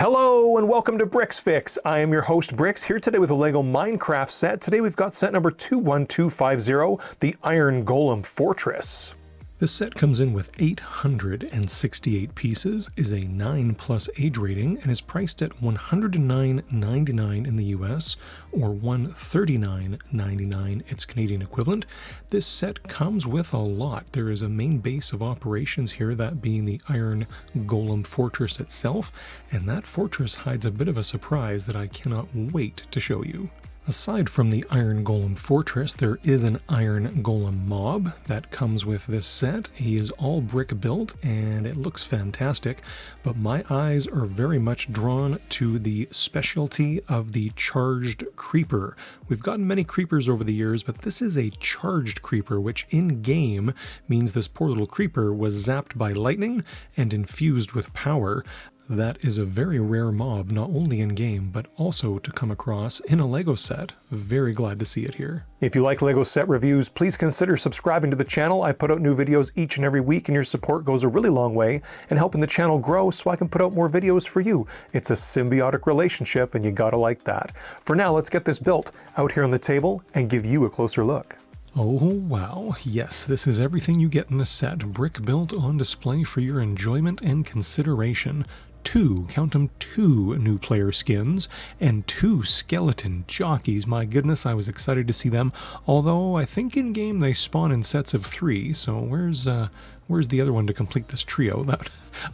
Hello and welcome to BrixFix. I am your host Brix, here today with a LEGO Minecraft set. Today we've got set number 21250, the Iron Golem Fortress. This set comes in with 868 pieces, is a 9+ age rating, and is priced at $109.99 in the US or $139.99 its Canadian equivalent. This set comes with a lot. There is a main base of operations here, that being the Iron Golem Fortress itself, and that fortress hides a bit of a surprise that I cannot wait to show you. Aside from the Iron Golem Fortress, there is an Iron Golem mob that comes with this set. He is all brick built and it looks fantastic, but my eyes are very much drawn to the specialty of the charged creeper. We've gotten many creepers over the years, but this is a charged creeper, which in-game means this poor little creeper was zapped by lightning and infused with power. That is a very rare mob, not only in game, but also to come across in a LEGO set. Very glad to see it here. If you like LEGO set reviews, please consider subscribing to the channel. I put out new videos each and every week, and your support goes a really long way in helping the channel grow so I can put out more videos for you. It's a symbiotic relationship, and you gotta like that. For now, let's get this built out here on the table and give you a closer look. Oh wow, yes, this is everything you get in the set, brick built on display for your enjoyment and consideration. Count them, two new player skins, and 2 skeleton jockeys. My goodness, I was excited to see them, although I think in game they spawn in sets of 3, so where's the other one to complete this trio?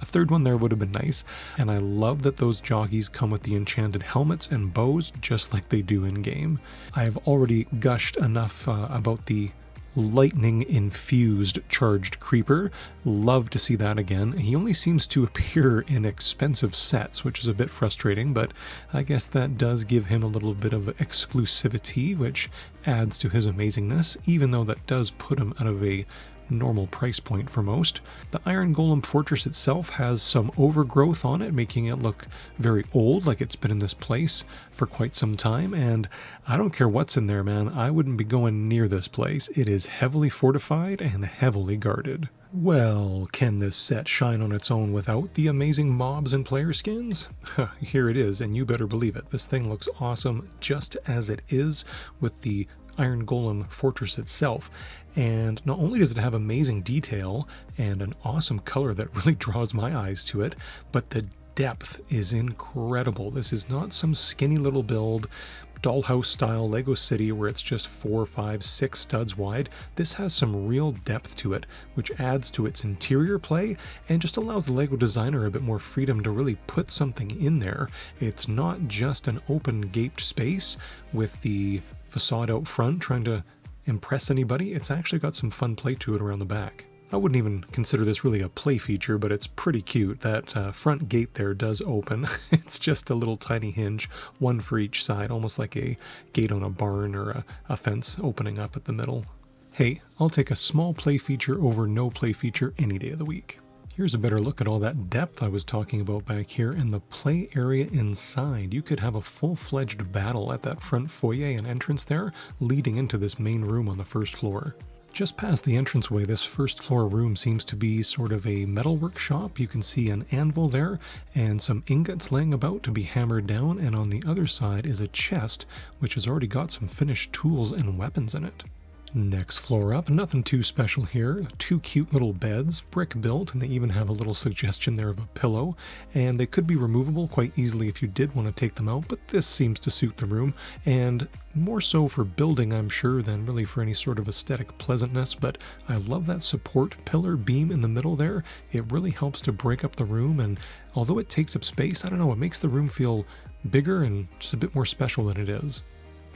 A third one there would have been nice. And I love that those jockeys come with the enchanted helmets and bows, just like they do in game. I've already gushed enough about the lightning infused charged creeper. Love to see that again. He only seems to appear in expensive sets, which is a bit frustrating, but I guess that does give him a little bit of exclusivity, which adds to his amazingness, even though that does put him out of a normal price point for most. The Iron Golem Fortress itself has some overgrowth on it, making it look very old, like it's been in this place for quite some time, and I don't care what's in there, man. I wouldn't be going near this place. It is heavily fortified and heavily guarded. Well, can this set shine on its own without the amazing mobs and player skins? Here it is, and you better believe it. This thing looks awesome just as it is with the Iron Golem Fortress itself. And not only does it have amazing detail and an awesome color that really draws my eyes to it, but the depth is incredible. This is not some skinny little build, dollhouse style Lego City where it's just 4, 5, 6 studs wide. This has some real depth to it, which adds to its interior play and just allows the Lego designer a bit more freedom to really put something in there. It's not just an open gaped space with the facade out front trying to impress anybody. It's actually got some fun play to it around the back. I wouldn't even consider this really a play feature, but it's pretty cute. That front gate there does open. It's just a little tiny hinge, one for each side, almost like a gate on a barn or a fence opening up at the middle. Hey, I'll take a small play feature over no play feature any day of the week. Here's a better look at all that depth I was talking about back here in the play area inside. You could have a full-fledged battle at that front foyer and entrance there, leading into this main room on the first floor. Just past the entranceway, this first floor room seems to be sort of a metalwork shop. You can see an anvil there and some ingots laying about to be hammered down, and on the other side is a chest which has already got some finished tools and weapons in it. Next floor up, nothing too special here. 2 cute little beds, brick built, and they even have a little suggestion there of a pillow, and they could be removable quite easily if you did want to take them out, but this seems to suit the room, and more so for building, I'm sure, than really for any sort of aesthetic pleasantness. But I love that support pillar beam in the middle there. It really helps to break up the room, and although it takes up space, I don't know, it makes the room feel bigger and just a bit more special than it is.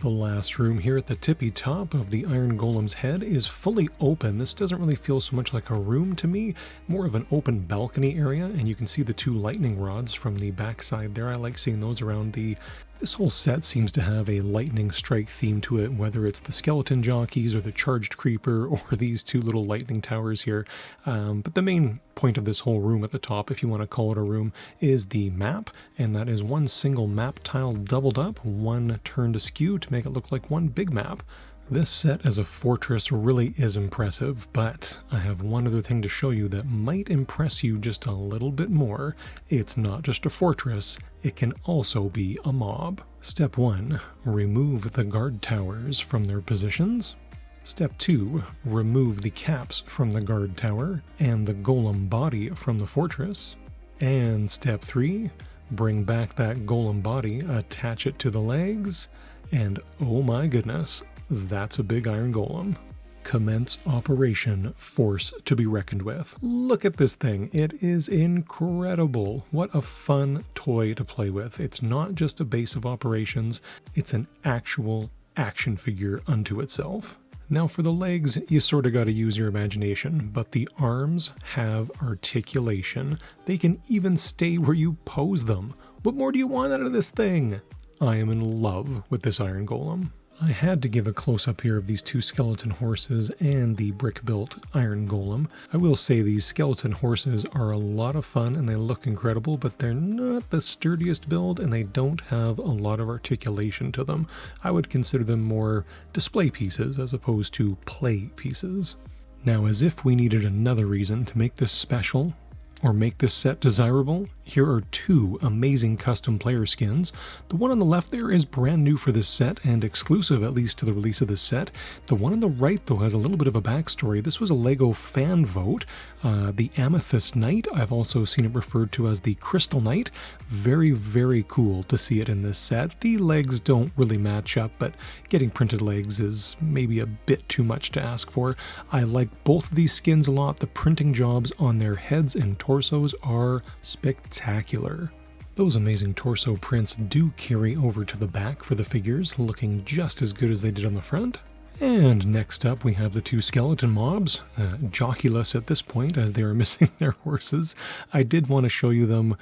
The last room here at the tippy top of the Iron Golem's head is fully open. This doesn't really feel so much like a room to me, more of an open balcony area, and you can see the 2 lightning rods from the backside there. I like seeing those around the... This whole set seems to have a lightning strike theme to it, whether it's the skeleton jockeys or the charged creeper or these 2 little lightning towers here. But the main point of this whole room at the top, if you want to call it a room, is the map, and that is 1 single map tile doubled up, 1 turned askew to make it look like 1 big map. This set as a fortress really is impressive, but I have one other thing to show you that might impress you just a little bit more. It's not just a fortress, it can also be a mob. Step 1. Remove the guard towers from their positions. Step 2. Remove the caps from the guard tower and the golem body from the fortress. And step 3. Bring back that golem body, attach it to the legs, and oh my goodness, that's a big iron golem. Commence operation, force to be reckoned with. Look at this thing, it is incredible. What a fun toy to play with. It's not just a base of operations, it's an actual action figure unto itself. Now for the legs, you sort of got to use your imagination, but the arms have articulation. They can even stay where you pose them. What more do you want out of this thing? I am in love with this iron golem. I had to give a close-up here of these two skeleton horses and the brick-built iron golem. I will say these skeleton horses are a lot of fun and they look incredible, but they're not the sturdiest build and they don't have a lot of articulation to them. I would consider them more display pieces as opposed to play pieces. Now, as if we needed another reason to make this special, or make this set desirable, here are two amazing custom player skins. The one on the left there is brand new for this set and exclusive at least to the release of this set. The one on the right though has a little bit of a backstory. This was a LEGO fan vote. The Amethyst Knight, I've also seen it referred to as the Crystal Knight. Very, very cool to see it in this set. The legs don't really match up, but getting printed legs is maybe a bit too much to ask for. I like both of these skins a lot. The printing jobs on their heads and torsos are spectacular. Those amazing torso prints do carry over to the back for the figures, looking just as good as they did on the front. And next up we have the two skeleton mobs, jockeyless at this point as they are missing their horses. I did want to show you them.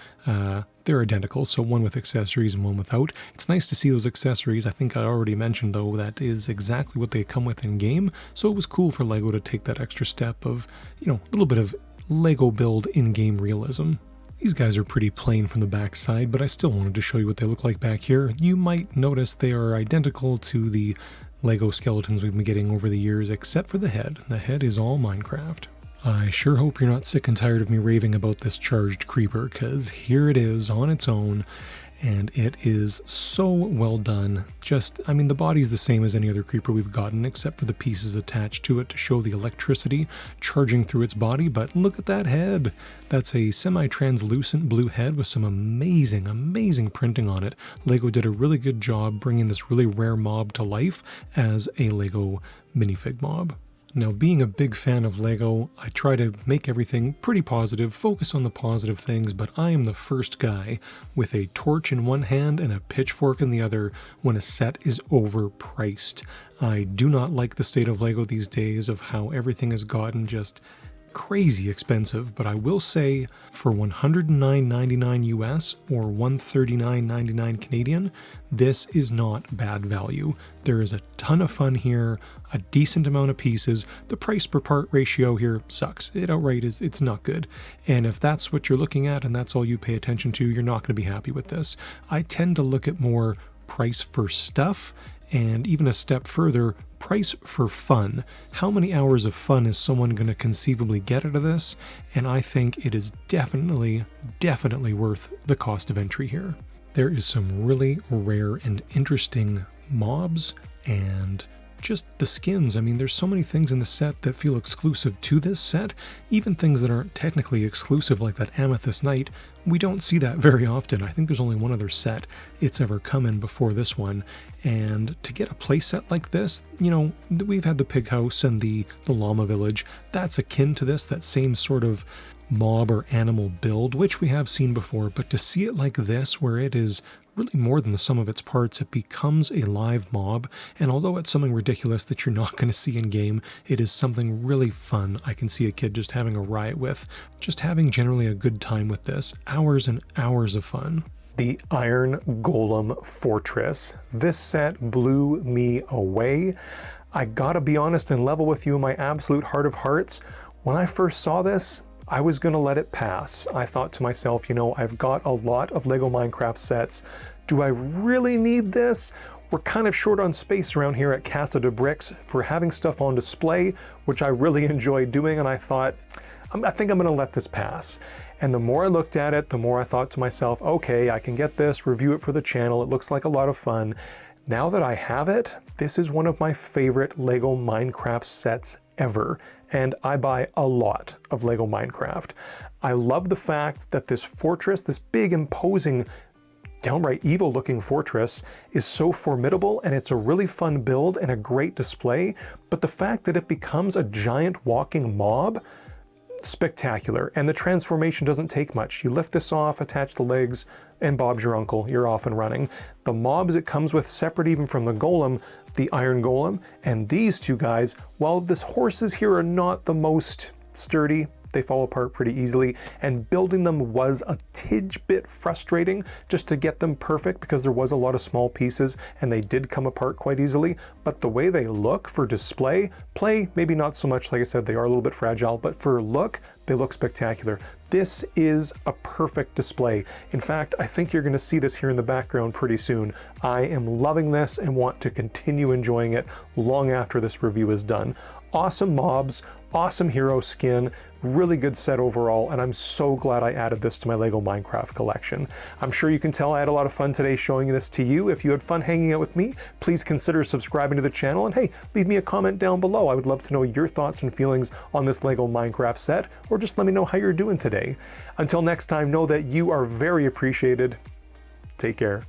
They're identical, so one with accessories and one without. It's nice to see those accessories. I think I already mentioned though that is exactly what they come with in game, so it was cool for LEGO to take that extra step of, a little bit of LEGO build in-game realism. These guys are pretty plain from the back side, but I still wanted to show you what they look like back here. You might notice they are identical to the LEGO skeletons we've been getting over the years, except for the head. The head is all Minecraft. I sure hope you're not sick and tired of me raving about this charged creeper, because here it is on its own, and it is so well done. The body's the same as any other creeper we've gotten, except for the pieces attached to it to show the electricity charging through its body, but look at that head! That's a semi-translucent blue head with some amazing, amazing printing on it. LEGO did a really good job bringing this really rare mob to life as a LEGO minifig mob. Now, being a big fan of LEGO, I try to make everything pretty positive, focus on the positive things, but I am the first guy with a torch in one hand and a pitchfork in the other when a set is overpriced. I do not like the state of LEGO these days of how everything has gotten just crazy expensive, but I will say for $109.99 US or $139.99 Canadian, this is not bad value. There is a ton of fun here, a decent amount of pieces. The price per part ratio here sucks. It outright is, it's not good. And if that's what you're looking at and that's all you pay attention to, you're not going to be happy with this. I tend to look at more price for stuff and even a step further, price for fun. How many hours of fun is someone going to conceivably get out of this? And I think it is definitely worth the cost of entry here. There is some really rare and interesting mobs and just the skins. There's so many things in the set that feel exclusive to this set, even things that aren't technically exclusive like that Amethyst Knight. We don't see that very often. I think there's only one other set it's ever come in before this one, and to get a playset like this, we've had the pig house and the llama village. That's akin to this, that same sort of mob or animal build, which we have seen before, but to see it like this, where it is really more than the sum of its parts, it becomes a live mob, and although it's something ridiculous that you're not going to see in game, it is something really fun I can see a kid just having a riot with, just having generally a good time with this. Hours and hours of fun. The Iron Golem Fortress. This set blew me away. I gotta be honest and level with you in my absolute heart of hearts. When I first saw this, I was gonna let it pass. I thought to myself, I've got a lot of LEGO Minecraft sets. Do I really need this? we're kind of short on space around here at Casa de Brix for having stuff on display, which I really enjoy doing, and I thought, I think I'm gonna let this pass. And the more I looked at it, the more I thought to myself, okay, I can get this, review it for the channel, it looks like a lot of fun. Now that I have it, this is one of my favorite LEGO Minecraft sets ever, and I buy a lot of LEGO Minecraft. I love the fact that this fortress, this big, imposing, downright evil looking fortress, is so formidable, and it's a really fun build and a great display, but the fact that it becomes a giant walking mob, spectacular. And the transformation doesn't take much. You lift this off, attach the legs, and Bob's your uncle, you're off and running. The mobs it comes with, separate even from the golem, the Iron Golem, and these two guys, while the horses here are not the most sturdy, they fall apart pretty easily, and building them was a tidge bit frustrating just to get them perfect because there was a lot of small pieces and they did come apart quite easily. But the way they look for display, play, maybe not so much, like I said, they are a little bit fragile, but for look, they look spectacular. This is a perfect display. In fact, I think you're gonna see this here in the background pretty soon. I am loving this and want to continue enjoying it long after this review is done. Awesome mobs, awesome hero skin, really good set overall, and I'm so glad I added this to my LEGO Minecraft collection. I'm sure you can tell I had a lot of fun today showing this to you. If you had fun hanging out with me, please consider subscribing to the channel, and hey, leave me a comment down below. I would love to know your thoughts and feelings on this LEGO Minecraft set, or just let me know how you're doing today. Until next time, know that you are very appreciated. Take care.